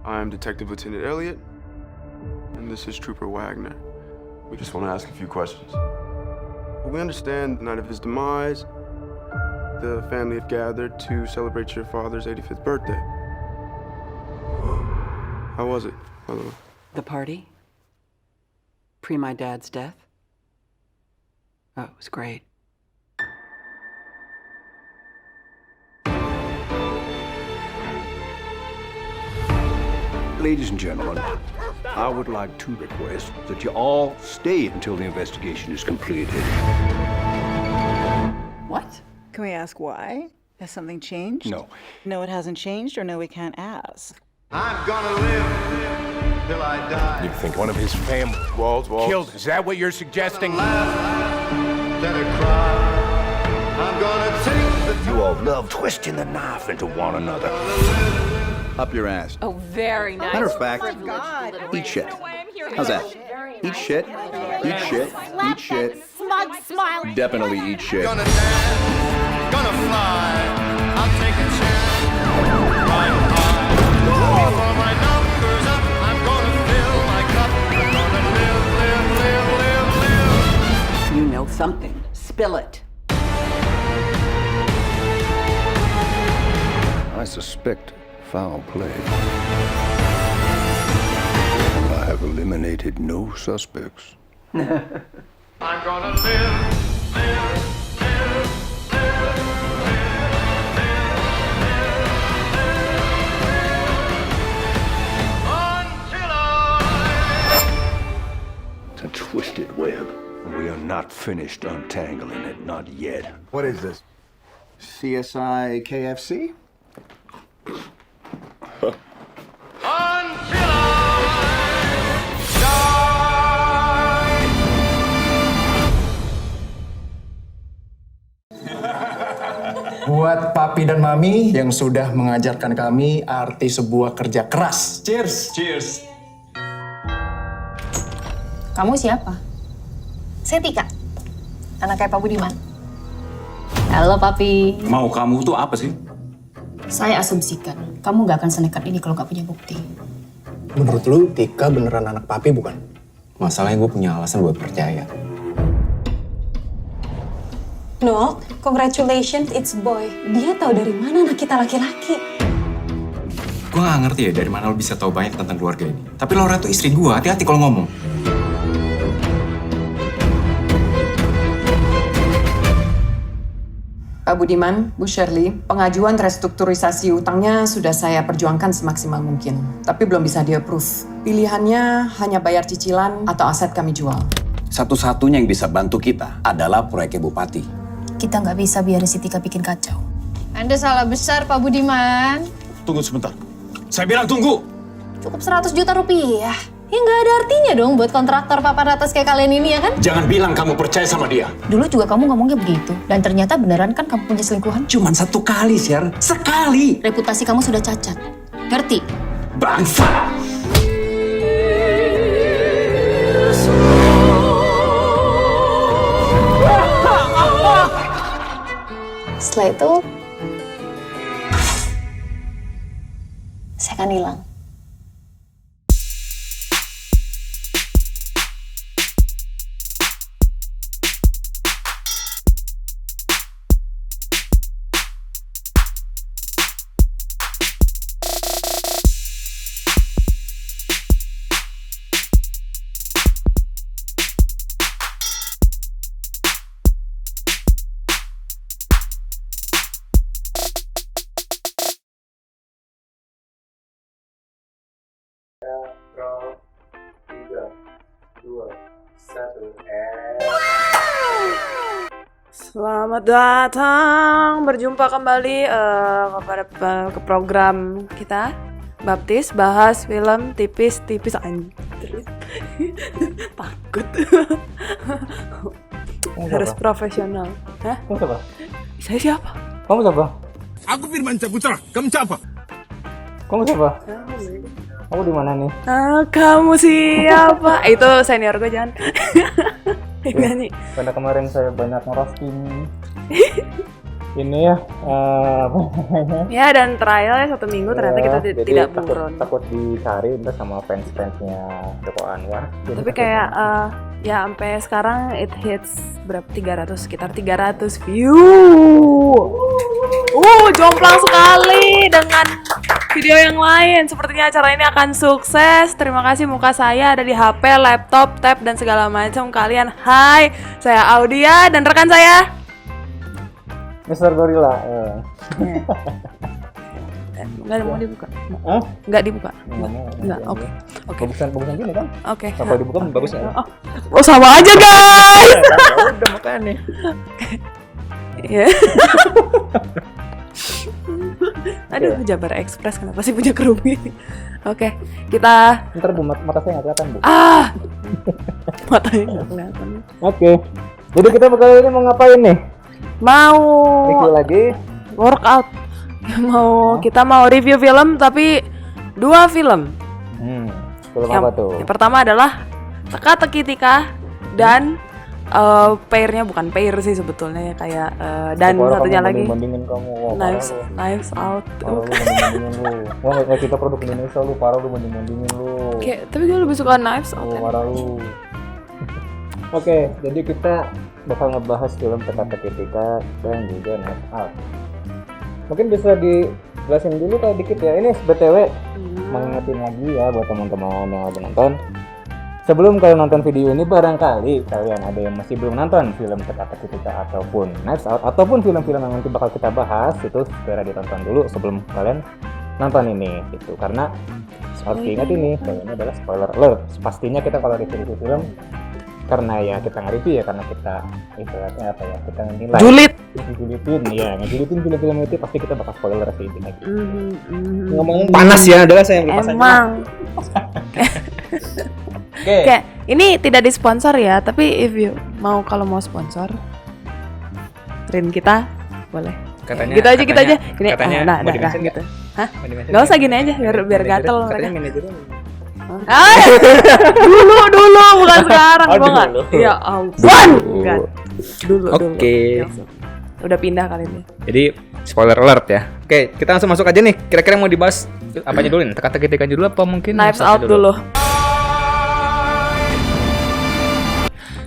I'm Detective Lieutenant Elliot, and this is Trooper Wagner. We just want to ask a few questions. We understand the night of his demise, the family had gathered to celebrate your father's 85th birthday. How was it, by the way? The party? Pre my dad's death? Oh, it was great. Ladies and gentlemen, I would like to request that you all stay until the investigation is completed. What? Can we ask why? Has something changed? No. No, it hasn't changed, or no, we can't ask. I'm gonna live till I die. You think one of his family Walls. killed? Is that what you're suggesting? Let it cry. I'm gonna take the You all love twisting the knife into one another. Up your ass. Oh, very nice. Matter of fact, eat shit. How's that? Eat shit, eat shit, eat shit. Smug smile. Definitely eat shit. gonna dance, gonna fly. I'll take a chance. I'm high. Before my numbers up, I'm gonna fill my cup. I'm gonna live. You know something. Spill it. I suspect foul play. I have eliminated no suspects. I'm gonna live. Until It's a twisted web. We are not finished untangling it, not yet. What is this? CSI KFC? Until Buat papi dan mami yang sudah mengajarkan kami arti sebuah kerja keras. Cheers! Cheers! Kamu siapa? Saya Tika, anak kayak Pak Budiman. Halo, Papi. Mau kamu tuh apa sih? Saya asumsikan kamu gak akan senekat ini kalau gak punya bukti. Menurut lu, Tika beneran anak papi bukan? Masalahnya gue punya alasan buat percaya. No, congratulations, it's boy. Dia tahu dari mana anak kita laki-laki. Gue gak ngerti ya dari mana lo bisa tahu banyak tentang keluarga ini. Tapi Laura tuh istri gue, hati-hati kalau ngomong. Pak Budiman, Bu Shirley, pengajuan restrukturisasi utangnya sudah saya perjuangkan semaksimal mungkin. Tapi belum bisa di-approve. Pilihannya hanya bayar cicilan atau aset kami jual. Satu-satunya yang bisa bantu kita adalah proyeknya Bupati. Kita nggak bisa biarin si Tika bikin kacau. Anda salah besar, Pak Budiman. Tunggu sebentar. Saya bilang tunggu! Cukup 100 juta rupiah. Ya nggak ada artinya dong buat kontraktor papan atas kayak kalian ini, ya kan? Jangan bilang kamu percaya sama dia. Dulu juga kamu ngomongnya begitu. Dan ternyata beneran kan kamu punya selingkuhan? Cuman satu kali, Sher. Sekali! Reputasi kamu sudah cacat. Ngerti? Bangsa! Setelah itu, saya akan hilang. Selamat datang, berjumpa kembali ke program kita Baptis, bahas film tipis-tipis anjir. Takut. Harus profesional. Hah? Kamu siapa? Saya siapa? Kamu siapa? Aku Firman Saputra. Kamu siapa? Kamu siapa? Kamu di mana nih? Kamu siapa? Itu senior gue, jangan. Nyanyi. Karena kemarin saya banyak ngerosting. ini ya Ya, dan trialnya 1 minggu ternyata kita tidak buron. takut dicari entah sama fans-fansnya Joko Anwar. Tapi kayak ya sampai sekarang it hits berapa, 300, sekitar 300 view. Jomplang sekali dengan video yang lain. Sepertinya acara ini akan sukses. Terima kasih, muka saya ada di HP, laptop, tab, dan segala macam kalian. Hai, saya Audia dan rekan saya Mr. Gorilla. Nggak mau dibuka. Nggak dibuka. Nggak. Oke. Bagusan gini kan? Oke. Kalau dibuka bagusnya. Oh, sama aja guys. Ya udah makanya. Iya. Aduh, Jabar Express kenapa sih punya kerudung? Oke, kita. Ntar Bu, mata saya nggak kelihatan Bu. Matanya nggak kelihatan. Oke. Jadi kita kali ini mau ngapain nih? Mau Review lagi. workout. Kita mau review film tapi 2 film. Film apa tuh? Yang pertama adalah Teka-Teki Tika dan pairnya bukan pair sih sebetulnya ya, kayak dan satunya lagi bandingin kamu. Knives Out. Bandingin lu. Wah, kayak kita produk Indonesia lu parah lu bandingin lu. Oke, tapi gue lebih suka Knives Out. Parah lu. Oke, jadi kita bakal ngebahas film Teka-Teki Tika dan juga Knives Out. Mungkin bisa dijelasin dulu kayak dikit ya. Ini BTW mengingetin lagi ya buat teman-teman yang belum nonton. Sebelum kalian nonton video ini, barangkali kalian ada yang masih belum nonton film Teka-Teki Tika ataupun Knives Out ataupun film-film yang nanti bakal kita bahas, itu segera ditonton dulu sebelum kalian nonton ini gitu. Karena harus diingat ini, ini adalah spoiler alert. Pastinya kita kalau review film, karena ya kita nge-review ya karena kita ibaratnya apa ya, kita nilai ngejulitin film-film itu, pasti kita bakal spoiler sih intinya gitu. Ngomong panas ya, adalah saya yang emang. Kayak ini tidak disponsor ya, tapi kalau mau sponsor rin kita boleh. Katanya, gitu aja gini. Katanya Gitu. Hah? Gak usah gini aja biar gatel mereka. Dulu bukan sekarang gua enggak. Ya ampun. Enggak. Dulu. Oke. Udah pindah kali ini. Jadi spoiler alert ya. Oke, kita langsung masuk aja nih. Kira-kira mau dibahas apanya dulu nih? Teka-Teki Tika dulu apa mungkin Knives Out dulu.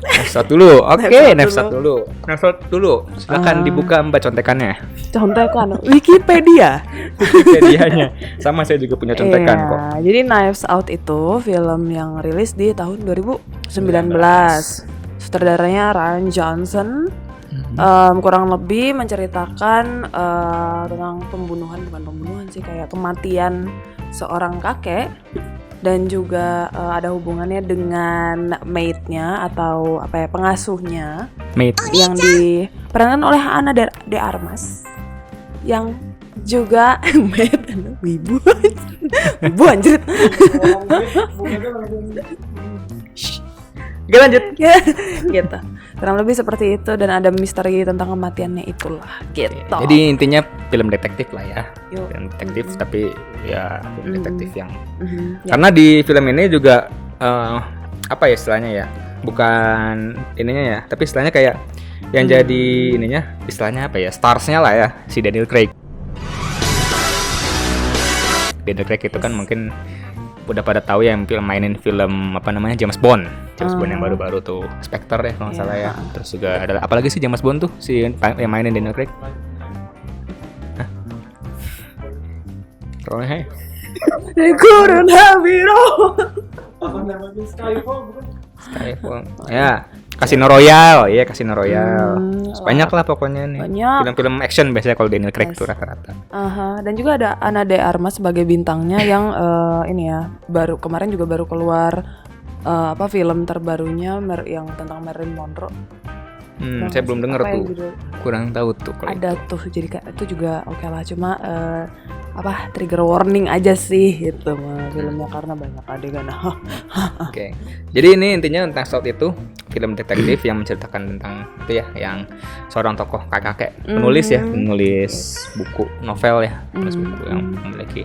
Knives Out dulu. Oke, Knives Out dulu. Knives Out dulu. Silakan dibuka Mbak contekannya. Contekan Wikipedia. Wikipedianya. Sama saya juga punya contekan kok. Jadi Knives Out itu film yang rilis di tahun 2019. Sutradaranya Rian Johnson. Kurang lebih menceritakan tentang bukan pembunuhan sih, kayak kematian seorang kakek dan juga ada hubungannya dengan maid-nya atau apa ya, pengasuhnya yang diperankan oleh Ana de Armas yang juga maid wibu anjir. Oke, lanjut. Gitu. Kurang lebih seperti itu, dan ada misteri tentang kematiannya itulah gitu. Jadi intinya film detektif lah ya. Film detektif tapi ya film detektif yang karena di film ini juga apa ya istilahnya ya? Bukan ininya ya, tapi istilahnya kayak yang jadi ininya istilahnya apa ya? Starsnya lah ya, si Daniel Craig. Daniel Craig itu kan mungkin udah pada tahu ya, yang mainin film apa namanya James Bond yang baru-baru tuh, Spectre ya kalau nggak salah ya. Terus juga ada apalagi sih James Bond tuh si yang mainin Daniel Craig. Roy. I couldn't have it all. Apa namanya Skyfall. Ya, Casino Royale, ya Casino Royale. Banyak lah pokoknya nih. Banyak. Film-film action biasanya kalau Daniel Craig tuh rata-rata. Dan juga ada Ana de Armas sebagai bintangnya yang ini ya, kemarin juga baru keluar film terbarunya yang tentang Marilyn Monroe. Saya belum dengar tuh. Kurang tahu tuh kalau ada itu. Tuh, jadi itu juga oke lah, cuma trigger warning aja sih itu filmnya karena banyak adegan. Oke. Jadi ini intinya tentang Knives Out itu film detektif yang menceritakan tentang itu ya, yang seorang tokoh kakek penulis penulis buku novel ya, penulis buku yang memiliki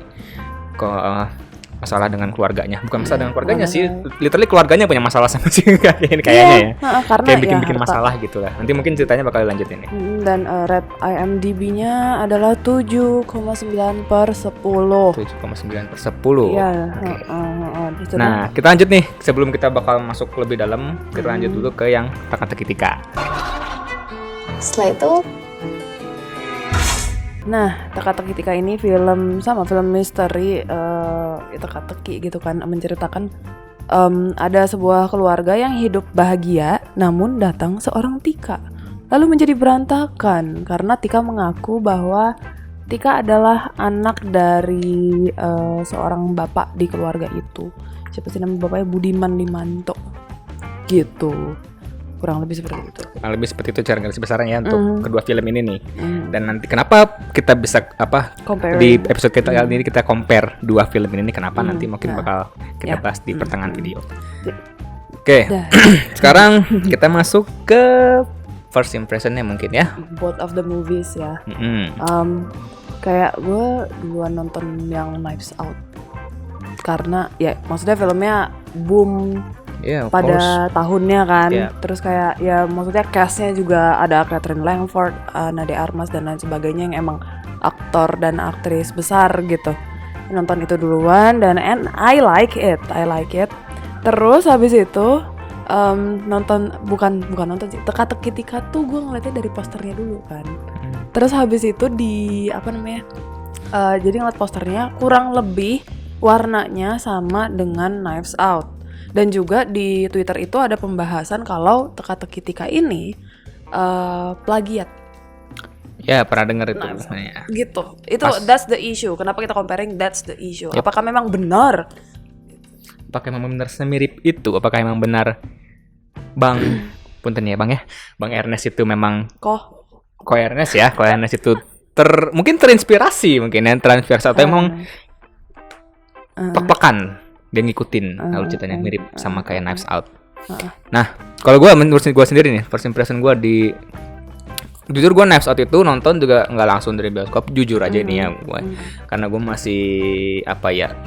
masalah dengan keluarganya. Bukan masalah dengan keluarganya sih, literally keluarganya punya masalah sama si ini kayaknya ya. Karena Kayak bikin masalah gitu lah. Nanti mungkin ceritanya bakal dilanjutin nih. Dan rate IMDb-nya adalah 7,9 per 10. 7,9/10. Iya. Nah, kita lanjut nih. Sebelum kita bakal masuk lebih dalam, kita lanjut dulu ke yang Teka-teki Tika. Setelah itu Nah, Teka-teki Tika ini film misteri, teka-teki gitu kan, menceritakan ada sebuah keluarga yang hidup bahagia, namun datang seorang Tika, lalu menjadi berantakan karena Tika mengaku bahwa Tika adalah anak dari seorang bapak di keluarga itu. Siapa sih nama bapaknya? Budiman Limanto. Gitu. Kurang lebih seperti itu. Kurang lebih seperti itu cara garis besarnya ya untuk kedua film ini nih. Dan nanti kenapa kita bisa di episode kita kali ini kita compare dua film ini, kenapa nanti mungkin bakal kita bahas di pertengahan video. Oke. Sekarang kita masuk ke first impressionnya mungkin ya. Both of the movies ya. Kayak gue duluan nonton yang Knives Out karena ya maksudnya filmnya boom pada tahunnya kan. Terus kayak ya maksudnya castnya juga ada Catherine Langford, Nadia Armas dan lain sebagainya yang emang aktor dan aktris besar gitu. Nonton itu duluan dan I like it. Terus habis itu bukan nonton sih, Teka-teki Tika tuh gue ngeliatnya dari posternya dulu kan. Terus habis itu jadi ngeliat posternya kurang lebih warnanya sama dengan Knives Out. Dan juga di Twitter itu ada pembahasan kalau Teka-teki Tika ini plagiat. Ya, pernah dengar itu. Gitu. Itu that's the issue. Kenapa kita comparing? That's the issue. Yep. Apakah memang benar? Apakah memang benar semirip itu? Apakah memang benar Bang punten ya Bang ya. Bang Ernest itu memang Ko Ernest itu mungkin terinspirasi atau emang plek-plekan dia ngikutin alur ceritanya mirip sama kayak Knives Out. Nah, kalau menurut gue sendiri nih, first impression gue jujur gue Knives Out itu nonton juga nggak langsung dari bioskop, jujur aja ini ya gue, karena gue masih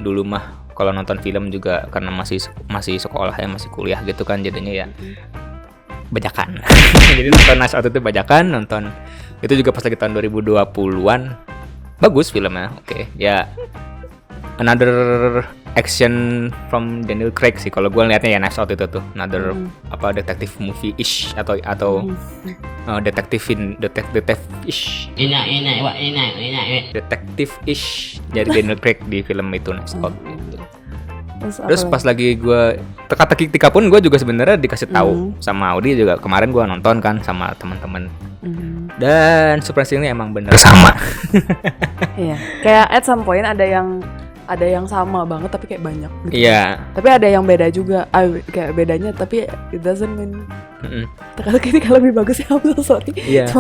dulu mah kalau nonton film juga karena masih sekolah ya, masih kuliah gitu kan, jadinya ya bajakan. Jadi nonton Knives Out itu bajakan, nonton itu juga pas lagi tahun 2020-an. Bagus filmnya, oke. Ya another action from Daniel Craig sih kalau gue ngeliatnya ya. Knives Out itu tuh another detective movie ish atau detective ish dari Daniel Craig di film itu Knives Out gitu. Terus pas lagi gue Teka-teki Tika pun gue juga sebenarnya dikasih tahu sama Audi juga, kemarin gue nonton kan sama teman-teman. Dan surprisingly emang bener sama. Iya, kayak at some point ada yang sama banget tapi kayak banyak gitu. Iya. Tapi ada yang beda juga. Kayak bedanya tapi it doesn't mean Teka-teki Tika lebih bagus ya. I'm so sorry. Iya.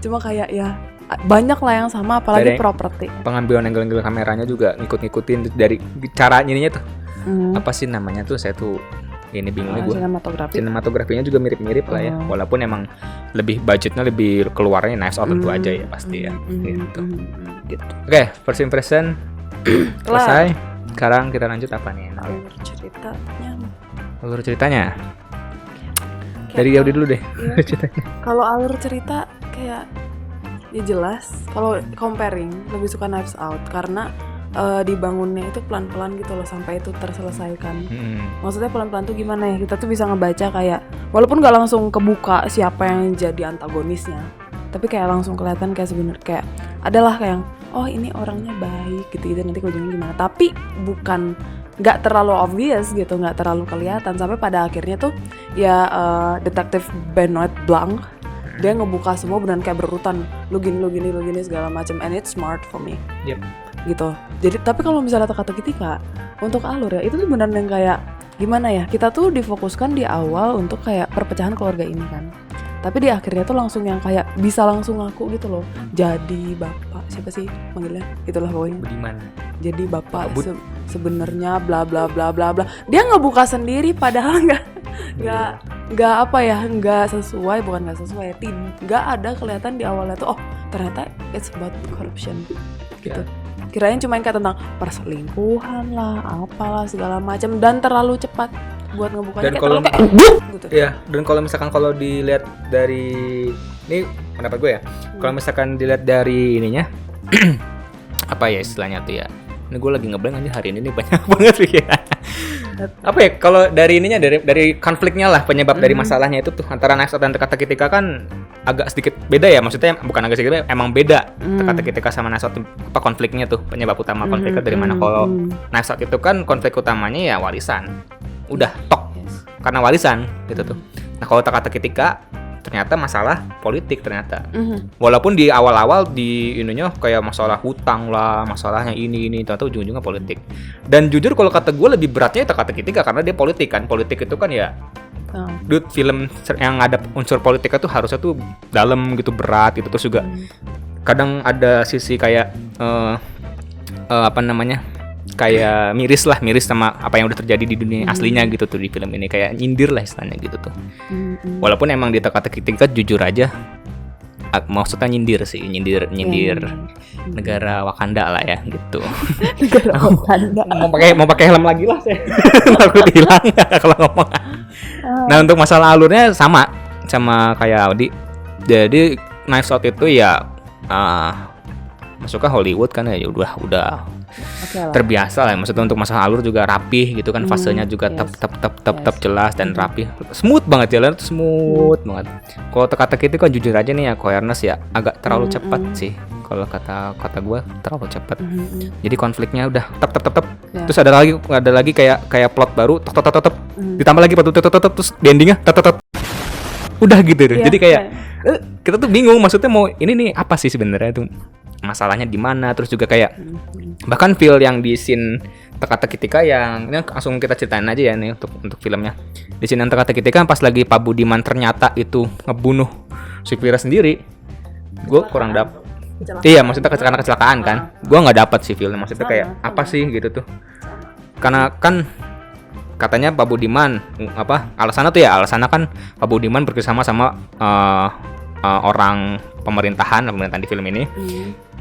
Cuma kayak ya banyak lah yang sama, apalagi properti. Pengambilan angle kameranya juga ngikutin dari cara ininya tuh. Apa sih namanya tuh, saya tuh ini bingungnya gue. Sinematografinya juga mirip-mirip lah ya. Walaupun emang lebih budgetnya lebih keluarnya Knives Out tentu aja ya pasti ya. Gitu. Oke, first impression selesai. Sekarang kita lanjut apa nih? Alur ceritanya. Dari Audi dulu deh. Kalau alur cerita kayak ya jelas. Kalau comparing lebih suka Knives Out karena dibangunnya itu pelan-pelan gitu loh sampai itu terselesaikan. Maksudnya pelan-pelan tuh gimana ya? Kita tuh bisa ngebaca kayak walaupun nggak langsung kebuka siapa yang jadi antagonisnya, tapi kayak langsung kelihatan kayak sebenarnya kayak adalah kayak oh ini orangnya baik gitu nanti ujungnya gimana. Tapi bukan nggak terlalu obvious gitu, nggak terlalu kelihatan sampai pada akhirnya tuh ya detektif Benoit Blanc dia ngebuka semua beneran kayak berurutan lu gini segala macam, and it's smart for me. Gitu. Jadi tapi kalau misalnya Teka-teki Tika untuk alur ya itu tuh beneran yang kayak gimana ya, kita tuh difokuskan di awal untuk kayak perpecahan keluarga ini kan, tapi di akhirnya tuh langsung yang kayak bisa langsung ngaku gitu loh jadi bapak, siapa sih manggilnya itulah pokoknya Budiman. Jadi bapak sebenarnya bla bla bla bla bla, dia ngebuka sendiri padahal nggak apa ya, nggak sesuai nggak ada kelihatan di awalnya tuh oh ternyata it's about corruption gitu. Kirain cuma kayak tentang perselingkuhan lah, apalah segala macam, dan terlalu cepat buat ngebukanya. Dan kayak kalau terlalu kayak gitu. Iya, dan kalau dilihat dari ini pendapat gue ya. Kalau misalkan dilihat dari ininya apa ya istilahnya tuh ya. Ini gue lagi ngeblank aja hari ini nih banyak banget ya. Apa ya kalau dari ininya dari konfliknya lah penyebab dari masalahnya itu tuh antara Knives Out dan Teka-Teki kan agak sedikit beda ya, maksudnya bukan agak sedikit, emang beda Teka-Teki sama Knives Out apa konfliknya tuh, penyebab utama konfliknya dari mana. Kalau Knives Out itu kan konflik utamanya ya warisan, udah tok karena warisan gitu tuh. Nah kalau Teka-Teki ternyata masalah politik ternyata. Walaupun di awal-awal di ininya kayak masalah hutang lah, masalahnya ini ternyata ujung-ujungnya politik. Dan jujur kalau kata gue lebih beratnya Teka-Teki karena dia politik kan. Politik itu kan ya dude, film yang ada unsur politika tuh harusnya tuh dalam gitu, berat gitu. Terus juga kadang ada sisi kayak apa namanya, kayak miris sama apa yang udah terjadi di dunia aslinya gitu tuh di film ini, kayak nyindir lah istilahnya gitu tuh. Walaupun emang di Teka-Teki jujur aja maksudnya nyindir negara Wakanda lah ya gitu. Negara Wakanda. mau pakai helm lagi lah saya. Takut hilang kalau ngomong. Nah untuk masalah alurnya sama kayak Audi. Jadi Knives Out itu ya masuknya Hollywood kan ya udah terbiasa lah. Maksudnya untuk masalah alur juga rapih gitu kan, fasenya juga tetap jelas dan rapih, smooth banget, jalan tuh smooth banget. Kalau Teka-Teki itu kan jujur aja nih ya, coherence ya agak terlalu cepat sih kalau kata gue, terlalu cepat. Jadi konfliknya udah tep. Terus ada lagi kayak plot baru tep. Ditambah lagi tep terus di endingnya tep. Udah gitu deh. Jadi kayak kita tuh bingung maksudnya mau ini nih apa sih sebenarnya tuh, masalahnya di mana. Terus juga kayak bahkan feel yang di scene Teka-Teki yang ini langsung kita ceritain aja ya nih untuk filmnya. Di scene Teka-Teki pas lagi Pak Budiman ternyata itu ngebunuh supirnya sendiri, gue kurang dapet. Iya, maksudnya karena kecelakaan kan. Gue nggak dapat sih feelnya, maksudnya kayak apa sih gitu tuh. Karena kan katanya Pak Budiman alasannya kan Pak Budiman bekerjasama sama orang pemerintahan di film ini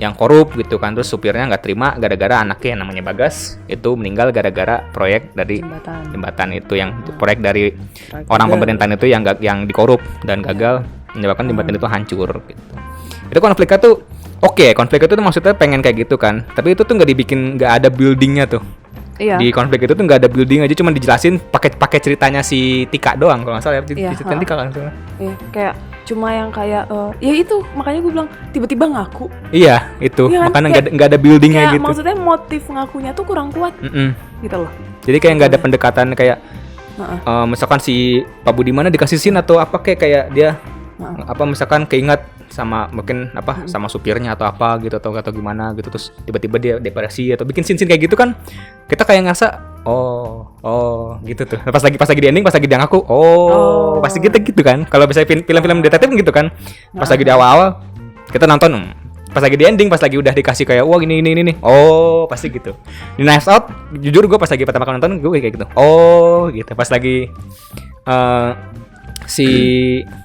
yang korup gitu kan. Terus supirnya nggak terima gara-gara anaknya yang namanya Bagas itu meninggal gara-gara proyek dari jembatan itu, yang proyek dari orang pemerintahan itu yang dikorup dan gagal menyebabkan jembatan itu hancur gitu. Itu konfliknya tuh konfliknya tuh maksudnya pengen kayak gitu kan, tapi itu tuh nggak ada buildingnya tuh. Iya. Di konflik itu tuh nggak ada building aja, cuma dijelasin pakai ceritanya si Tika doang kalau nggak salah ya, ceritain Tika kan. Iya, kayak cuma yang kayak ya itu makanya gue bilang tiba-tiba ngaku. Iya itu ya, makanya nggak ada buildingnya gitu. Maksudnya motif ngakunya tuh kurang kuat gitu loh. Jadi kayak nggak ada pendekatan kayak misalkan si Pak Budiman dikasih scene atau apa kayak dia apa misalkan keingat sama mungkin apa sama supirnya atau apa gitu atau gimana gitu, terus tiba-tiba dia depresi atau bikin scene kayak gitu kan, kita kayak ngerasa gitu tuh. Pas lagi di ending, pas lagi dia ngaku pasti gitu kan. Kalau misalnya film-film detektif gitu kan, pas lagi di awal kita nonton, pas lagi di ending, pas lagi udah dikasih kayak wah ini pasti gitu. Di Knives Out jujur gue pas lagi pertama kali nonton gue kayak gitu gitu. Pas lagi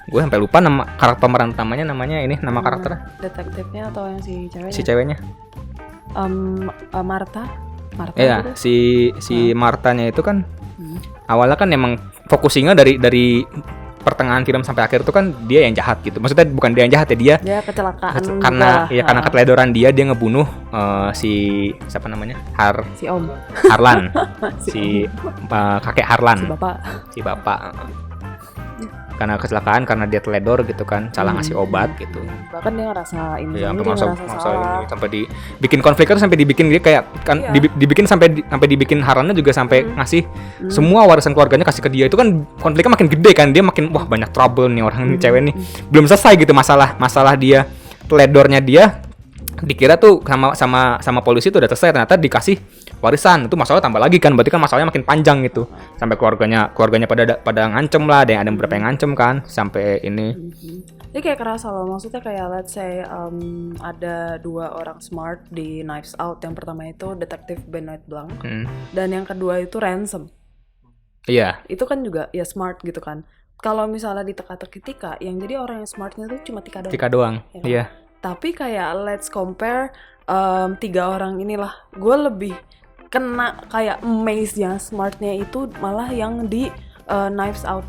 gue sampai lupa nama karakter pemeran utamanya, nama karakternya detektifnya atau yang si ceweknya Martha ya gitu. si Martanya itu kan awalnya kan emang fokusnya dari pertengahan film sampai akhir itu kan dia yang jahat gitu, maksudnya bukan dia yang jahat ya, dia kecelakaan karena keteledoran dia ngebunuh si siapa namanya si Om Harlan si kakek Harlan si bapak karena kecelakaan, karena dia teledor gitu kan, salah ngasih obat gitu. Bahkan dia ngerasa ini, ya, sampai dibikin konflik itu sampai dibikin dia kayak kan dibikin sampai dibikin Harlannya juga sampai ngasih semua warisan keluarganya kasih ke dia. Itu kan konfliknya makin gede kan, dia makin wah banyak trouble nih orang ini cewek nih. Belum selesai gitu masalah dia teledornya dia dikira tuh sama polisi tuh udah selesai, ternyata dikasih warisan. Itu masalah tambah lagi kan, berarti kan masalahnya makin panjang gitu. Sampai keluarganya pada ngancem lah, ada yang beberapa yang ngancem kan sampai ini. Jadi kayak kerasa loh, maksudnya kayak let's say ada dua orang smart di Knives Out. Yang pertama itu detektif Benoit Blanc dan yang kedua itu Ransom. Iya. Itu kan juga ya smart gitu kan. Kalau misalnya di Teka-Teki yang jadi orang yang smartnya tuh cuma Tika doang. Iya. Tapi kayak let's compare 3 orang inilah, gue lebih kena kayak amaze-nya, smartnya itu malah yang di Knives Out,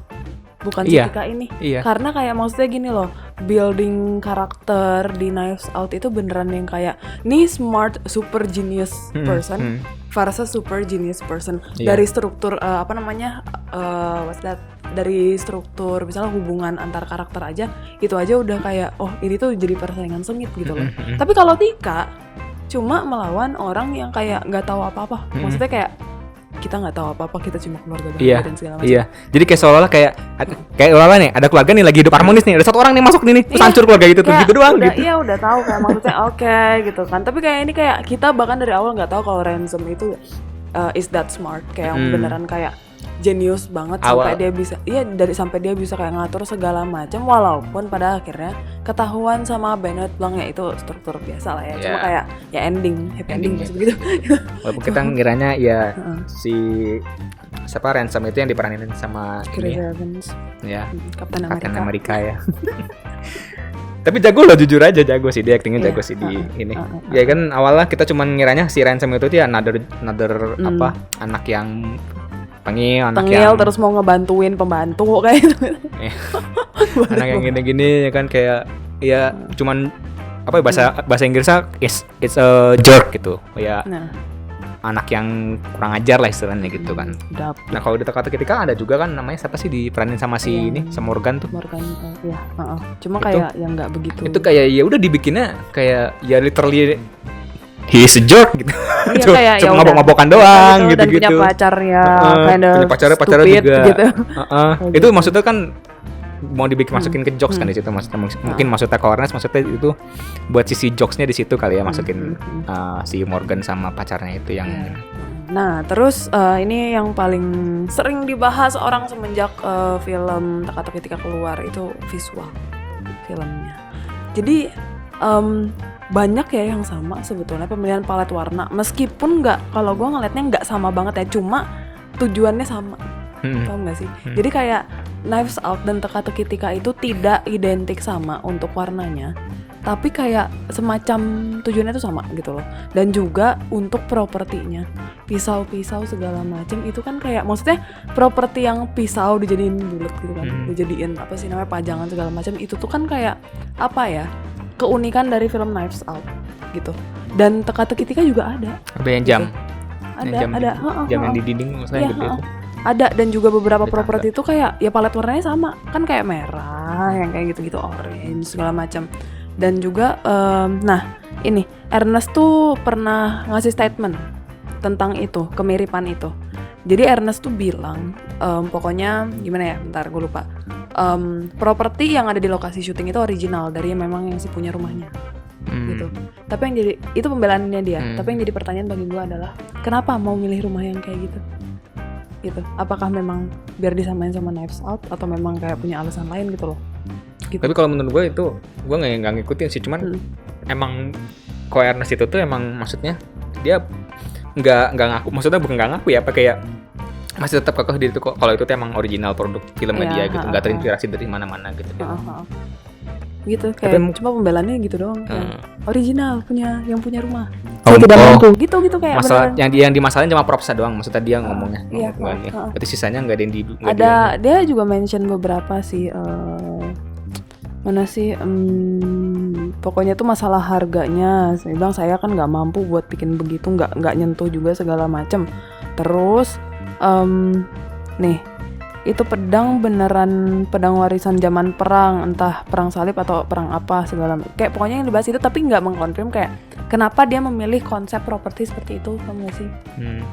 bukan Jessica ini. Karena kayak maksudnya gini loh, building karakter di Knives Out itu beneran yang kayak nih smart super genius person versus super genius person. Dari struktur what's that? Dari struktur misalnya hubungan antar karakter aja, itu aja udah kayak oh ini tuh jadi persaingan sengit gitu loh. Tapi kalau Tika cuma melawan orang yang kayak nggak tahu apa-apa. Maksudnya kayak kita nggak tahu apa-apa, kita cuma keluarga bahagia dan segala macam. Iya. Jadi kayak seolah-olah kayak seolah-olah nih ada keluarga nih lagi hidup harmonis nih, ada satu orang nih masuk nih terus hancur keluarga gitu tuh gitu doang udah, gitu. Iya udah tahu kayak maksudnya oke gitu kan. Tapi kayak ini kayak kita bahkan dari awal nggak tahu kalau Ransom itu is that smart, kayak yang beneran kayak genius banget sampai dia bisa kayak ngatur segala macam, walaupun pada akhirnya ketahuan sama Bennett Blanc ya itu struktur biasa lah ya. Cuma kayak ya happy ending begitu. Walaupun kita ngiranya ya si siapa Ransom itu yang diperanin sama Chris Evans. Ya. Captain America ya. Tapi jago loh, jujur aja jago sih dia, actingnya jago sih di ini. Ya kan awalnya kita cuma ngiranya si Ransom itu dia another anak yang tengil terus mau ngebantuin pembantu kayak gitu. Anak yang gini-gini ya kan kayak ya cuman apa ya, bahasa Inggrisnya it's a jerk gitu. Ya. Anak yang kurang ajar lah istilahnya gitu kan. Nah kalau di teka-teki ada juga kan namanya siapa sih diperanin sama si ini sama Morgan tuh. Cuma kayak yang nggak begitu. Itu kayak ya udah dibikinnya kayak ya literally he is a jerk gitu. Cuma mabok-mabokan doang gitu. Dan punya pacar ya punya pacarnya juga gitu. Itu maksudnya kan mau masukin ke jokes kan di situ, maksudnya mungkin maksudnya ke awareness, maksudnya itu buat sisi jokesnya di situ kali ya, masukin si Morgan sama pacarnya itu yang Nah terus ini yang paling sering dibahas orang semenjak film Teka-teki Tika keluar itu visual filmnya. Jadi banyak ya yang sama sebetulnya pemilihan palet warna, meskipun kalau gue ngeliatnya nggak sama banget ya, cuma tujuannya sama. Paham gak sih? Jadi kayak Knives Out dan Teka-teki Tika itu tidak identik sama untuk warnanya, tapi kayak semacam tujuannya itu sama gitu loh. Dan juga untuk propertinya, pisau-pisau segala macam itu kan kayak maksudnya properti yang pisau dijadiin bulat gitu kan, dijadiin apa sih namanya pajangan segala macam, itu tuh kan kayak apa ya, keunikan dari film Knives Out gitu. Dan Teka-teki Tika juga ada. Ada yang jam. Gitu. Ada. Jam yang di dinding maksudnya gede itu. Ada, dan juga beberapa properti itu kayak ya palet warnanya sama kan, kayak merah yang kayak gitu-gitu, orange segala macam. Dan juga nah ini Ernest tuh pernah ngasih statement tentang itu, kemiripan itu. Jadi Ernest tuh bilang pokoknya gimana ya, bentar gue lupa, properti yang ada di lokasi syuting itu original dari memang yang si punya rumahnya gitu. Tapi yang jadi itu pembelaannya dia. Tapi yang jadi pertanyaan bagi gue adalah kenapa mau milih rumah yang kayak gitu? Gitu. Apakah memang biar disamain sama Knives Out atau memang kayak punya alasan lain gitu loh? Gitu. Tapi kalau menurut gue itu gue nggak ngikutin sih, cuman emang Ernest itu tuh emang maksudnya dia nggak ngaku, maksudnya bukan nggak ngaku ya, apa kayak masih tetap kokoh di itu kalau itu tuh emang original produk filmnya dia gitu, nggak terinspirasi dari mana-mana gitu. Gitu kayak cuma pembelaannya gitu doang, original yang punya rumah. Saya tidak mampu gitu kayak masalah beneran. Yang dimasalahin cuma propsnya doang, maksudnya dia ngomongnya. Berarti sisanya nggak ada yang ada dia juga mention beberapa sih mana sih pokoknya tuh masalah harganya. Saya bilang saya kan nggak mampu buat bikin begitu, nggak nyentuh juga segala macem. Terus nih itu pedang beneran pedang warisan zaman perang, entah perang salib atau perang apa segala kayak pokoknya yang dibahas itu, tapi nggak mengkonfirm kayak kenapa dia memilih konsep properti seperti itu, kamu nggak sih?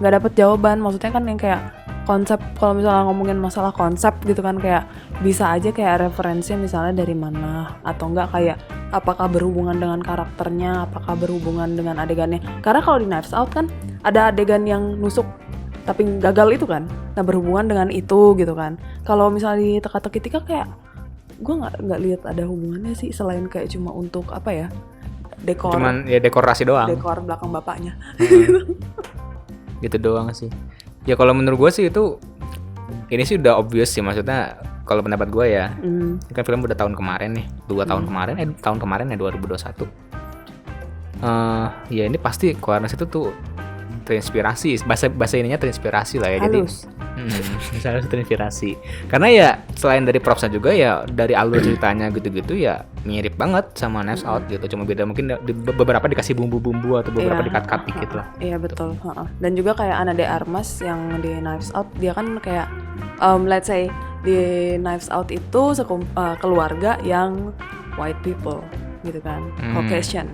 Nggak dapet jawaban. Maksudnya kan yang kayak konsep, kalau misalnya ngomongin masalah konsep gitu kan, kayak bisa aja kayak referensinya misalnya dari mana, atau enggak kayak apakah berhubungan dengan karakternya, apakah berhubungan dengan adegannya. Karena kalau di Knives Out kan ada adegan yang nusuk tapi gagal itu kan, nah berhubungan dengan itu gitu kan. Kalau misalnya di Teka-teki Tika kayak gue nggak lihat ada hubungannya sih, selain kayak cuma untuk apa ya, dekor, cuman ya dekorasi doang, dekor belakang bapaknya. Gitu doang sih. Ya kalau menurut gue sih itu ini sih udah obvious sih, maksudnya kalau pendapat gue ya, kan film udah tahun kemarin nih, 2 tahun kemarin, tahun kemarin ya 2021. Ya ini pasti Coen itu tuh terinspirasi, bahasa ininya terinspirasi lah ya. Halus. Jadi misalnya terinspirasi. Karena ya selain dari propsnya juga ya dari alur ceritanya gitu-gitu ya mirip banget sama Knives Out gitu. Cuma beda mungkin beberapa dikasih bumbu-bumbu atau beberapa di-cut dikit lah. Iya betul. Dan juga kayak Ana de Armas yang di Knives Out, dia kan kayak let's say di Knives Out itu keluarga yang white people gitu kan, Caucasian.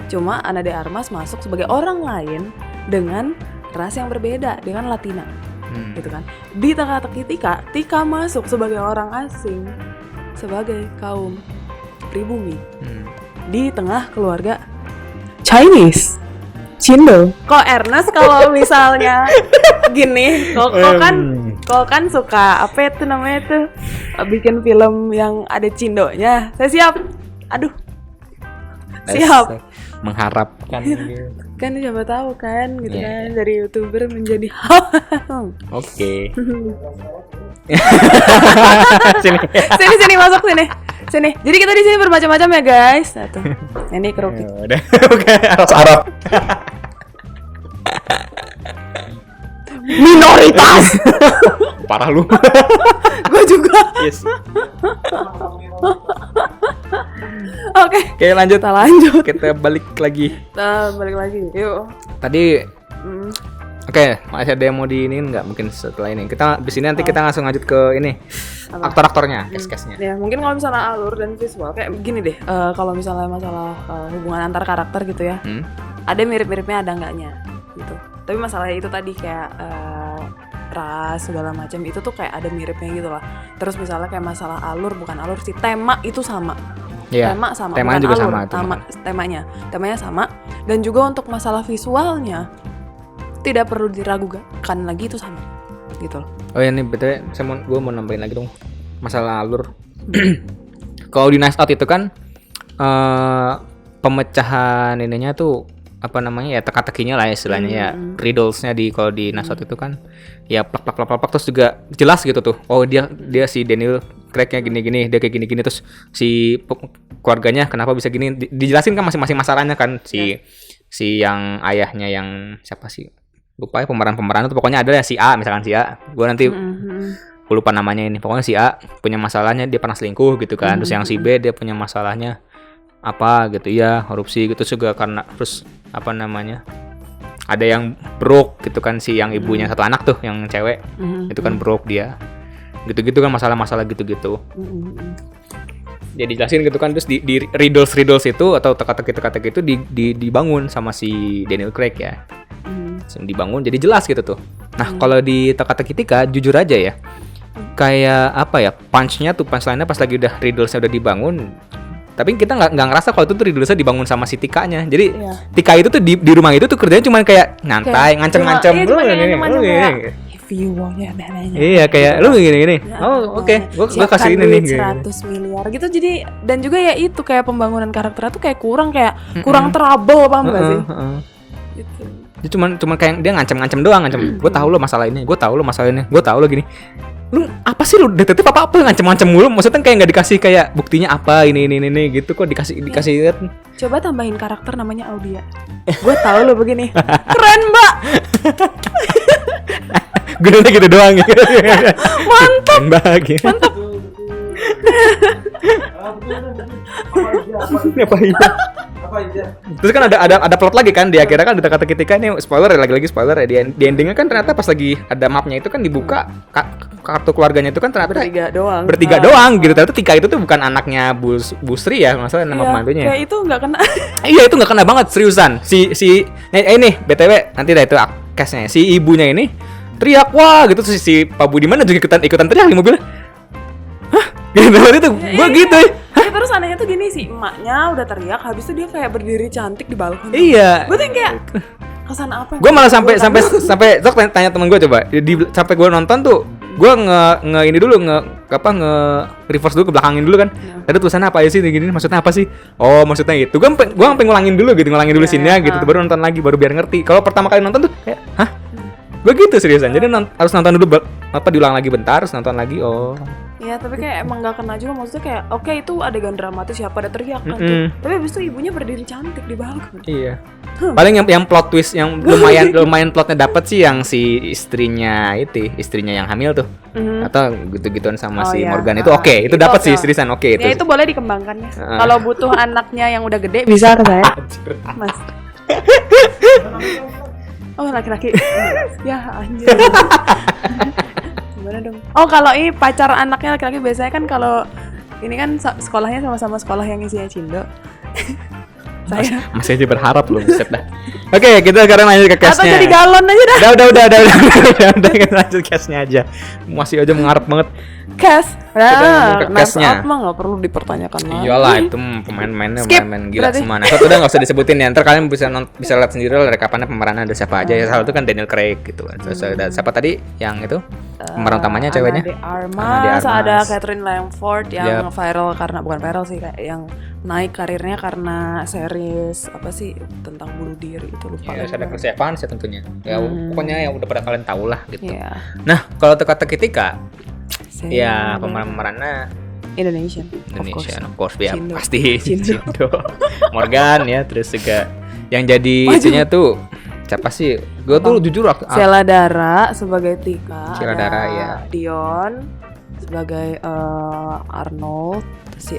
Cuma Ana de Armas masuk sebagai orang lain dengan ras yang berbeda, dengan Latina, gitu kan. Di teka-teki Tika masuk sebagai orang asing, sebagai kaum pribumi, di tengah keluarga Chinese, Cindo. Kok Ernest kalau misalnya gini, kok kan suka apa itu namanya tuh bikin film yang ada Cindonya. Saya siap. Aduh. Siap. Mengharapkan gitu. Kan siapa tahu kan gitu kan dari YouTuber menjadi Oke. Sini masuk sini. Jadi kita di sini bermacam-macam ya guys. Satu. Ini kerupuk. Udah. Oke, Arab. Minoritas. Parah lu. Gue juga. Yes. Oke, lanjut. Kita lanjut. Kita balik lagi. Yuk. Tadi Oke, masih ada yang mau diinin nggak mungkin setelah ini? Kita di sini nanti kita langsung lanjut ke ini aktor-aktornya, cast-castnya. Ya mungkin kalau misalnya alur dan visual kayak gini deh. Kalau misalnya masalah hubungan antar karakter gitu ya, ada mirip-miripnya ada enggaknya gitu. Tapi masalah itu tadi kayak ras segala macam itu tuh kayak ada miripnya gitu lah. Terus misalnya kayak masalah alur bukan alur sih, tema itu sama. Iya, tema sama, temanya juga alur, sama. Temanya sama. Dan juga untuk masalah visualnya tidak perlu diragukan lagi itu sama gitu loh. Oh ya nih betul, gue mau nambahin lagi dong masalah alur. Kalau di Knives Out itu kan pemecahan ininya tuh apa namanya ya teka-tekinya lah istilahnya ya riddlesnya kalau di Knives Out itu kan ya plak terus juga jelas gitu tuh. Oh dia si Daniel Craig-nya gini-gini, dia kayak gini-gini, terus si keluarganya kenapa bisa gini, dijelasin kan masing-masing masalahnya kan. Si yang ayahnya yang siapa sih, lupa ya pemeran itu, pokoknya ada ya si A, misalkan si A, gue nanti gue lupa namanya ini, pokoknya si A punya masalahnya dia pernah selingkuh gitu kan, terus yang si B dia punya masalahnya apa gitu ya, korupsi gitu juga karena, terus apa namanya, ada yang broke gitu kan, si yang ibunya satu anak tuh yang cewek itu kan broke dia, gitu-gitu kan masalah-masalah gitu-gitu. Jadi jelasin gitu kan, terus di riddles itu atau teka-teki itu dibangun sama si Daniel Craig ya. Dibangun jadi jelas gitu tuh. Nah, kalau di teka-teki Tika jujur aja ya. Kayak apa ya? Punch-nya tuh punchline-nya pas lagi udah riddles-nya udah dibangun. Tapi kita enggak ngerasa kalau itu tuh riddles-nya dibangun sama si Tika-nya. Jadi Tika itu tuh di rumah itu tuh kerjanya cuma kayak nyantai, ngancem-ngancem Iya kayak lu gini-gini. Oh oke. Gua kasih ini nih 100 miliar gitu. Jadi dan juga ya itu kayak pembangunan karakternya tuh kayak kurang trouble, paham enggak sih? Gitu. Dia cuman kayak dia ngancem doang. Gue tahu lo masalah ini, gue tahu lo gini. Lu apa sih lu detektif apa ngancem mulu? Maksudnya kayak nggak dikasih kayak buktinya apa ini gitu kok dikasih lihat. Coba tambahin karakter namanya Audia. Gue tahu lo begini. Keren, Mbak. Gunanya gitu doang gitu. Mantap. Mantap. Apa aja? Terus kan ada plot lagi kan, di akhirnya kan ada kata ketika ini spoiler ya, lagi spoiler ya, di endingnya kan ternyata pas lagi ada mapnya itu kan dibuka kartu keluarganya itu kan ternyata bertiga doang gitu. Ternyata Tika itu tuh bukan anaknya Bu Sri ya, masalah nama pembantunya. Kayak itu nggak kena. Iya itu nggak kena banget seriusan. Ini BTW nanti dah itu case-nya. Si ibunya ini teriak wah gitu, terus si Pak Budiman juga ikutan teriak di mobilnya. Hah? Gitu itu gue gitu. Terus anehnya tuh gini sih, emaknya udah teriak, habis itu dia kayak berdiri cantik di balkon. Iya. Gue tuh kayak kesan apa? Gue malah sampai tanya temen gue coba, sampai gue nonton tuh, gue reverse dulu ke belakangin dulu kan. Tadi tulisannya apa aja sih gini, maksudnya apa sih? Oh maksudnya itu. Gue sampai ngulangin dulu scene-nya gitu, baru nonton lagi, baru biar ngerti. Kalau pertama kali nonton tuh kayak, hah? Gue gitu seriusan. Jadi harus nonton dulu, diulang lagi bentar, terus nonton lagi. Oh Iya, tapi kayak emang gak kena juga. Maksudnya kayak, oke itu adegan dramatis ya, pada teriak kan tuh. Tapi abis itu ibunya berdiri cantik di balkon. Iya. Paling yang plot twist yang lumayan plotnya dapat sih yang si istrinya yang hamil tuh. Atau gitu-gituan sama si Morgan itu itu dapat sih seriusan itu. Ya itu boleh dikembangkan ya. Kalau butuh anaknya yang udah gede bisa ke saya. Mas. Oh, laki-laki. Ya anjir. Gimana dong? Oh, kalau ini pacar anaknya laki-laki biasanya kan kalau ini kan sekolahnya sama-sama sekolah yang isinya Cindo. Saya masih aja berharap belum set dah. Oke, kita sekarang lanjut ke case-nya. Atau jadi galon aja dah. Udah kita lanjut case-nya aja. Masih aja mengharap banget. Case. Nah, case-nya mah enggak perlu dipertanyakan lah. Iyalah, itu pemain-pemainnya pemain gila semua. Nah, satu udah enggak usah disebutin ya. Ntar kalian bisa lihat sendiri rekapannya pemerannya ada siapa aja. Ya salah itu kan Daniel Craig gitu kan. Terus ada siapa tadi yang itu? Pemeran utamanya ceweknya? Ana de Armas. Ada Catherine Langford yang viral karena bukan viral sih, kayak yang naik karirnya karena series apa sih tentang bunuh diri itu lupa. Ya, ada Chris Evans ya tentunya. Ya pokoknya yang udah pada kalian tahu lah gitu. Yeah. Nah, kalau teka-teki Tika ya pemerannya Indonesian of course ya pasti Cindo. Morgan ya, terus juga yang jadi itunya tuh siapa sih? Gue tuh jujur Sheila Dara sebagai Tika. Sheila Dara ya. Dion sebagai Arnold, si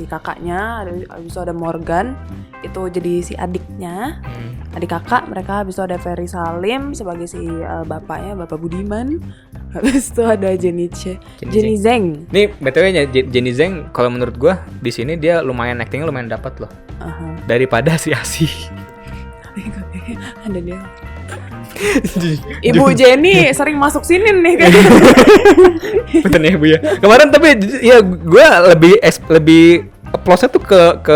kakaknya, habis itu ada Morgan itu jadi si adiknya, adik kakak mereka. Habis itu ada Ferry Salim sebagai si bapaknya, Bapak Budiman. Habis itu ada Jenny Zeng. Nih btw-nya Jenny Zeng kalau menurut gue di sini dia actingnya lumayan dapat loh. Daripada si Asi. Ada dia. Ibu Jenny sering masuk sini nih kan. Betul nih Bu ya. Kemarin tapi ya gue lebih applause-nya tuh ke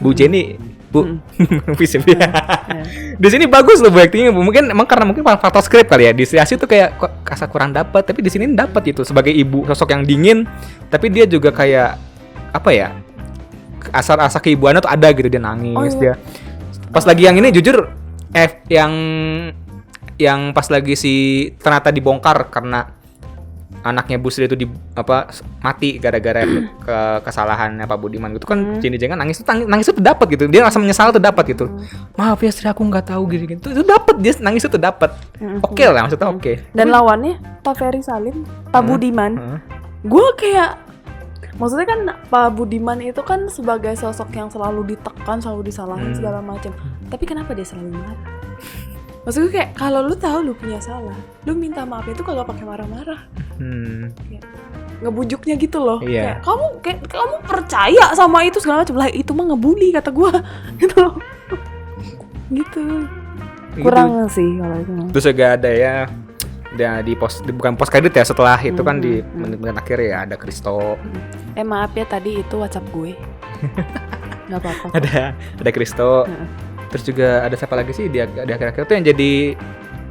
Bu Jenny, Bu. Bisa ya. Di sini bagus loh Bu actingnya. Mungkin karena faktor skrip kali ya. Di Asi tuh kayak kasar kurang dapat, tapi di sini dapat gitu sebagai ibu, sosok yang dingin, tapi dia juga kayak apa ya? Asar-asar keibuannya tuh ada gitu, dia nangis dia. Pas lagi yang ini jujur yang pas lagi si ternyata dibongkar karena anaknya Bu Sri itu mati gara-gara kesalahan Pak Budiman gitu kan. Jenny Zeng nangis itu dapat gitu, dia rasa menyesal tuh dapat gitu. Maaf ya Sri, aku nggak tahu gitu itu dapat, dia nangis itu dapat. Oke lah maksudnya oke. Dan lawannya Pak Ferry Salim, Pak Budiman, gue kayak maksudnya kan Pak Budiman itu kan sebagai sosok yang selalu ditekan, selalu disalahin segala macam. Tapi kenapa dia selalu marah? Maksudnya kayak kalau lu tahu lu punya salah, lu minta maaf itu kagak pakai marah-marah. Kayak ngebujuknya gitu loh. Iya. Kayak kamu percaya sama itu segala macam lah, itu mah ngebully kata gua. Gitu loh. Gitu. Kurang sih kalau itu. Terus juga ada ya bukan post credit ya, setelah itu kan di menit-menit akhir ya ada Kristo. Maaf ya tadi itu WhatsApp gue. Enggak apa-apa. Ada Kristo. Terus juga ada siapa lagi sih di akhir-akhir tuh yang jadi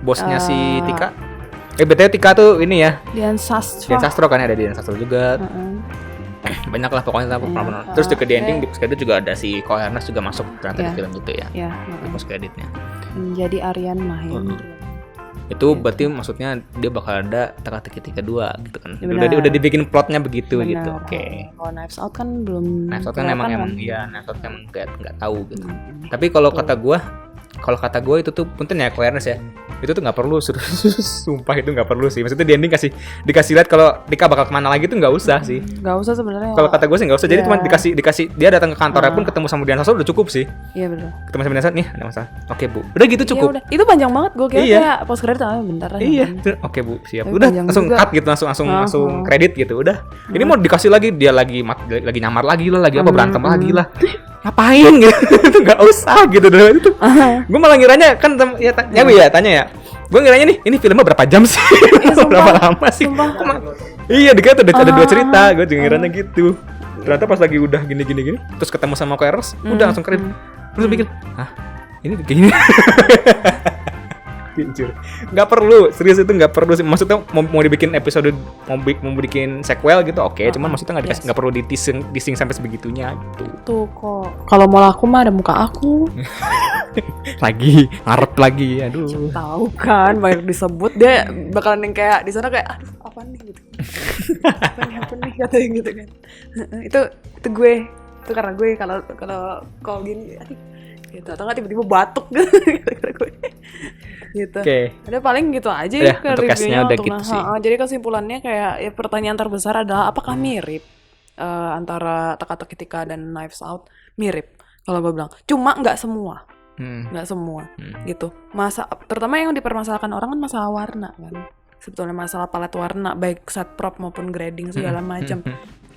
bosnya si Tika. BTW Tika tuh ini ya. Dian Sastro kan ada Dian Sastro juga. Banyak lah pokoknya terus juga di ending di post credit juga ada si Ko Ernest juga masuk ternyata di film itu ya. Di post creditnya. Jadi Aryan Mahendra. Itu berarti maksudnya dia bakal ada teka-teki Tika 2 gitu kan. Udah dibikin plotnya begitu gitu. Oke. Kalau Knives Out kan belum. Knives Out kan emang iya, Knives Out emang enggak tahu gitu. Tapi kalau kata gue itu tuh punten ya awareness ya. Itu tuh enggak perlu sumpah itu enggak perlu sih. Maksudnya di ending dikasih lihat kalau Tika bakal kemana lagi tuh enggak usah sih. Enggak usah sebenarnya. Kalau kata gue sih enggak usah. Jadi cuma dikasih dia datang ke kantornya pun ketemu sama Dian Sastro udah cukup sih. Iya benar. Ketemu sama Dian Sastro nih, ada masalah. Oke, Bu. Udah gitu cukup. Ya, udah. Itu panjang banak gue kira kayak post credit bentar aja. Iya. Oke, Bu, siap. Udah langsung cut gitu, langsung kredit gitu. Udah. Ini mau dikasih lagi dia lagi nyamar lagi lah, lagi apa berantem lagi lah. Ngapain gitu? Itu enggak usah gitu deh itu. Gue malah ngiranya kan tanya ya. Gue ngiranya nih, ini filmnya berapa jam sih? Berapa lama sih? Iya, dikira tuh ada 2 cerita. Gue juga ngiranya gitu. Ternyata pas lagi udah gini terus ketemu sama Ko Ernest, udah langsung kredit. Terus mikir, hah? Ini gini. Kincur. Nggak perlu, serius itu nggak perlu sih. Maksudnya mau dibikin episode, mau bikin sequel gitu, oke. Cuman maksudnya nggak perlu dising sampai sebegitunya gitu. Tuh kok. Kalau mau laku mah ada muka aku. Lagi ngarep lagi, aduh. Tahu kan, banyak disebut dia bakalan yang kayak di sana kayak, aduh apa nih gitu. Apa nih katanya gitu kan. itu gue itu karena gue kalau call gini gitu atau nggak tiba-tiba batuk gitu kata gue gitu. Ada paling gitu aja ya ke reviewnya untuk gitu sih. Jadi kesimpulannya kayak ya pertanyaan terbesar adalah apakah mirip antara Teka-Teki Tika dan Knives Out. Mirip kalau gue bilang, cuma nggak semua. Nggak semua gitu. Terutama yang dipermasalahkan orang kan masalah warna kan. Sebetulnya masalah palet warna baik set prop maupun grading segala macam.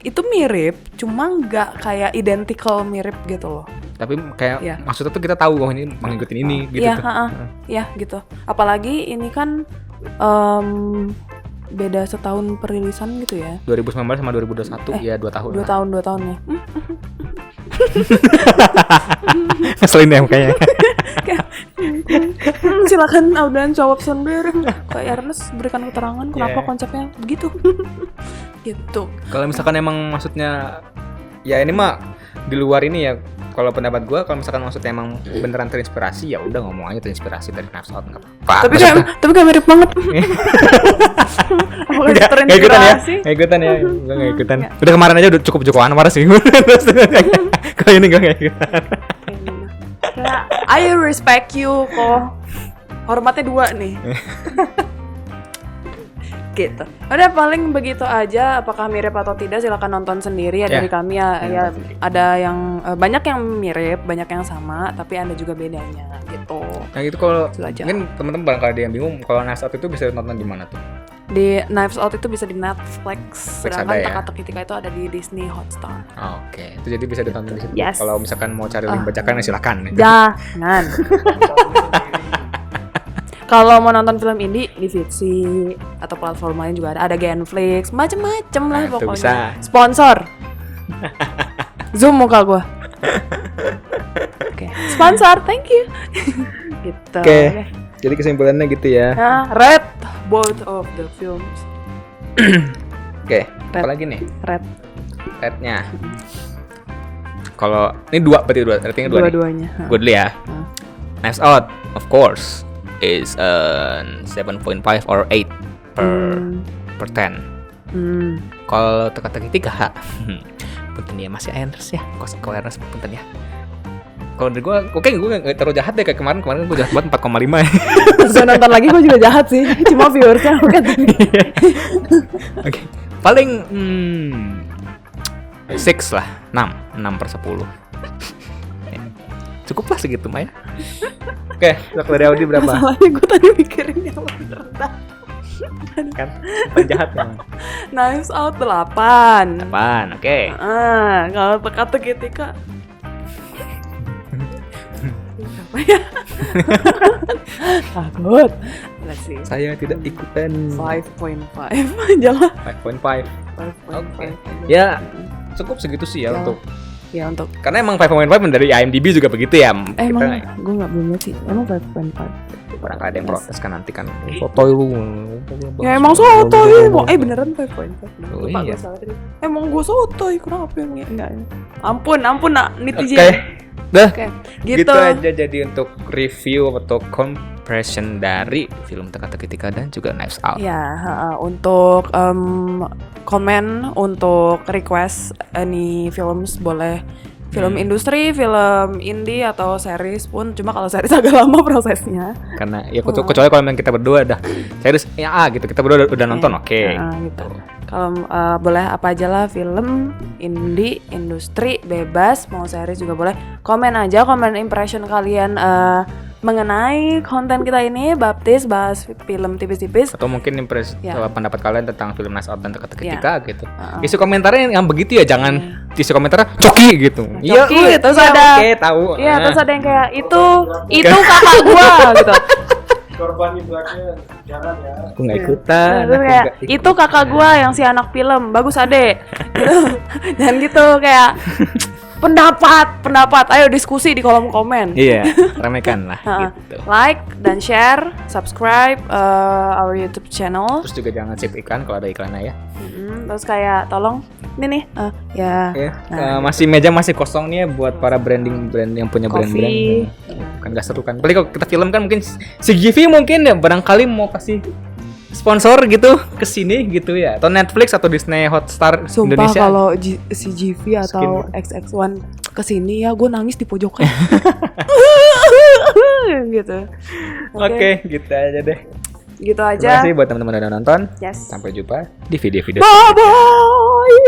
Itu mirip, cuma nggak kayak identical mirip gitu loh. Tapi kayak maksudnya tuh kita tahu bahwa ini mengikutin ini gitu. Iya gitu. Apalagi ini kan beda setahun perilisan gitu ya. 2019 sama 2021 ya 2 tahun. 2 tahun ya. Ngeselin deh kayaknya. Silakan Audan jawab sendiri. Kak Ernest berikan keterangan kenapa konsepnya begitu. Gitu. Kalau misalkan emang maksudnya ya ini mah di luar ini ya. Kalau pendapat gue, kalau misalkan maksudnya emang beneran terinspirasi ya udah ngomong aja terinspirasi dari Knives Out nggak apa-apa. Tapi kayak mirip banget. Nggak ikutan ya? Nggak ikutan ya? Nggak ikutan. Udah kemarin aja udah cukup Joko Anwar sih. Kalau ini gue nggak ikutan. I respect you kok. Hormatnya 2 nih. Gitu. Udah paling begitu aja. Apakah mirip atau tidak silakan nonton sendiri ya dari kami ya ada yang banyak yang mirip, banyak yang sama, tapi ada juga bedanya gitu. Nah itu kalau mungkin teman-teman barangkali ada yang bingung kalau Knives Out itu bisa nonton di mana tuh? Di Knives Out itu bisa di Netflix, sedangkan Teka-Teki Tika itu ada di Disney Hotstar. Oke, itu jadi bisa ditonton di situ. Yes. Kalau misalkan mau cari link bajakan ya silakan. Jangan. Kalau mau nonton film indie di Vitsy atau platform lain juga ada Genflix, macem-macem lah pokoknya. Bisa. Sponsor. Zoom muka gue. Oke. Sponsor, thank you. Gitu. Oke. Jadi kesimpulannya gitu ya. Nah, rate both of the films. Oke. Apa lagi nih? Rate-nya. Kalau ini 2 berarti 2, ratingnya 2 nih. Dua-duanya. Gue dulu ya. Knives Out, of course, is 7.5 or 8 per 10. Kalau Teka-Teki Tika, punten ya masih Ernest ya. Kalau Ernest punten ya. Kalau dari gue gak terlalu jahat deh kayak kemarin gue jahat banget 4,5 ya. Terus nonton lagi gue juga jahat sih. Cuma viewersnya bukan. Oke. Paling 6 lah, 6 per 10. Cukup lah segitu Maya. Oke, untuk dari Audi berapa? Masalahnya gue tadi mikirin yang lebih rendah. Kan penjahat memang. Knives Out 8. Oke. Kalau Teka-Teki Tika berapa ya? Takut. Saya tidak ikutan. 5.5 aja lah. 5.5. Oke. Ya, cukup segitu sih ya untuk. Ya untuk. Karena emang 5.5 dari IMDb juga begitu ya. Emang gue nggak belum lihat sih. Emang 5.5. Barangkali ada yang protes kan nanti kan. Sotoy lu. Ya emang sotoy. Beneran 5.5. Oh iya. Emang gue sotoy. Kenapa yang enggak? Ampun nak netizen. Oke. Dah. Gitu aja jadi untuk review atau compression dari film Teka-Teki Tika dan juga Knives Out. Ya, untuk komen, untuk request any films boleh. Film industri, film indie atau series pun. Cuma kalau series agak lama prosesnya. Karena ya kecuali kalau memang kita berdua dah series ya gitu kita berdua udah nonton oke. Gitu. Kalau boleh apa aja lah, film, indie, industri, bebas, mau series juga boleh. Komen aja, komen impression kalian mengenai konten kita ini, baptis, bahas film tipis-tipis. Atau mungkin pendapat kalian tentang film Knives Out dan Teka-Teki Tika gitu. Isi komentarnya yang begitu ya, jangan isi komentarnya coki gitu. Iya, terus ada. Oke, tahu. Iya, terus ada yang kayak itu kakak gua gitu. Korban iblaknya jangan ya. Aku nggak ikutan. Itu kakak gua yang si anak film, bagus adek. Gitu. Dan gitu kayak pendapat. Ayo diskusi di kolom komen. Iya, ramekan lah. Gitu. Like dan share, subscribe our YouTube channel. Terus juga jangan skip iklan kalau ada iklannya ya. Terus kayak tolong ini nih, meja masih kosong nih ya buat para brand yang punya brand-brand. Kan nggak seru kan. Apalagi kalau kita film kan mungkin si Givi mungkin ya barangkali mau kasih sponsor gitu ke sini gitu ya, atau Netflix atau Disney Hotstar Sumpah Indonesia. kalau si GV atau XX1 kesini ya gue nangis di pojokan. Gitu. Oke, gitu aja deh. Gitu Terima aja. kasih buat teman-teman yang udah nonton. Yes. Sampai jumpa di video-video Bye selanjutnya. bye.